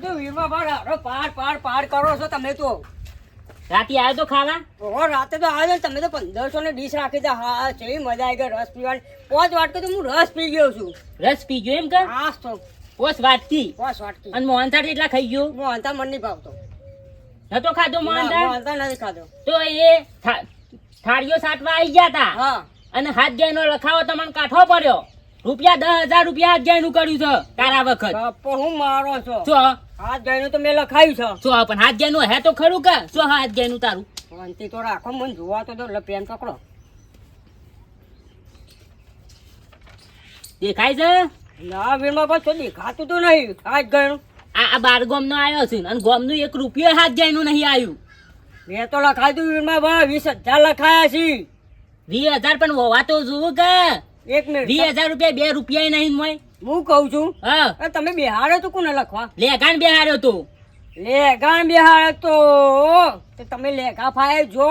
તો વીરમાં પાર કરો છો તમે તો. રાતે આવ્યો તો ખાવા? ઓહો, રાતે તો આવ્યો તમે તો 1500 ની ડીશ રાખી દે. હા, કેવી મજા આવી ગઈ રસ પીવાની. 5 વાટકે તો હું રસ પી ગયો છું. રસ પી ગયો એમ કે? હા તો 5 વાટકી. 5 વાટકી. અને મોહનથાળ એટલા ખાઈ ગયો? મોહનથાળ મને નહીં ભાવતો. નતો ખાધો મોહનથાળ? મોહનથાળ નથી ખાધો. તો એ થાળીઓ સાટવા આવી ગયા તા. હા. અને હાથ ગાયનો લખાવો તમને કાઠો પડ્યો. રૂપિયા 10,000 રૂપિયા હાથ ગાયનું કર્યું છે તારા વખત. ગપ્પો હું મારો છો? શું હાથ ગાયનું તો મેં લખાયું છે. શું પણ હાથ ગાયનું હે તો ખરું કે? શું હાથ ગાયનું તારું? શાંતિ તો રાખો, મને જોવા તો દો. પેન પકડો. દેખાય છે? ના વીરમાં બસ તો દેખાતું તો નહીં હાથ ગાયનું. આ બાર ગોમનો આવ્યો છે અને ગોમનું 1 રૂપિયો હાથ ગાયનું નહીં આવ્યું. મેં તો લખાયું વીરમાં ભાઈ 20,000 લખાયા છે. 20,000 પણ હોવા તો જોવું કે? 1 મિનિટ 20,000 રૂપિયા 2 રૂપિયા નહીં મોય. હું કહું છું. હા, એ તમે બિહારે તો કોને લખવા? લેગાન બેહાર્યો તો. લેગાન બિહારે તો તમે લેખા ફાય જો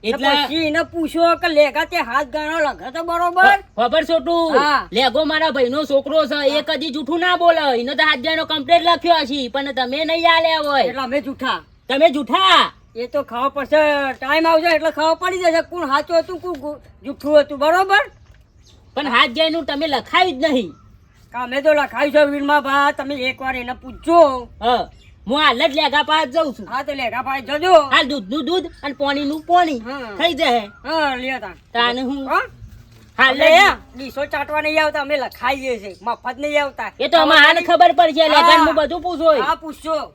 એટલે- પછી એને પૂછો કે લેગા તે હાથ ગાનો લખે તો બરોબર. ખબર છોટું હા. લેગો મારા ભાઈનો છોકરો છે એ કદી જૂઠું ના બોલે. એનો તો હાથ ગાયનો કમ્પ્લેટ લખ્યો હશે પણ તમે નહીં આલ્યા હોય. એટલે અમે જૂઠા. તમે જૂઠા. એ તો ખબર પડશે. ટાઈમ આવશે એટલે ખબર પડી જશે કોણ સાચું હતું કોણ જૂઠું હતું. બરોબર. પણ હાથ ગાયનું તમે લખાયું જ નહીં. અમે તો લખાયું છે વીરમાં ભા. તમે એકવાર એને પૂછજો. હા, હું હાલ જ લેગા પાસ જઉં છું. હા તો લેખા ફાય જજો. હાલ દૂધનું દૂધ અને પાણીનું પાણી હા. થઈ જાય. હા લ્યો તા. તાને હું હા? હાલ એટલે જ- ડીશો ચાટવા નહીં આવતા. અમે લખાઈએ છે મફત નહીં આવતા. એ તો આમાં હાલ ખબર પડશે. લેગાનમાં બધું પૂછો. હા પૂછજો.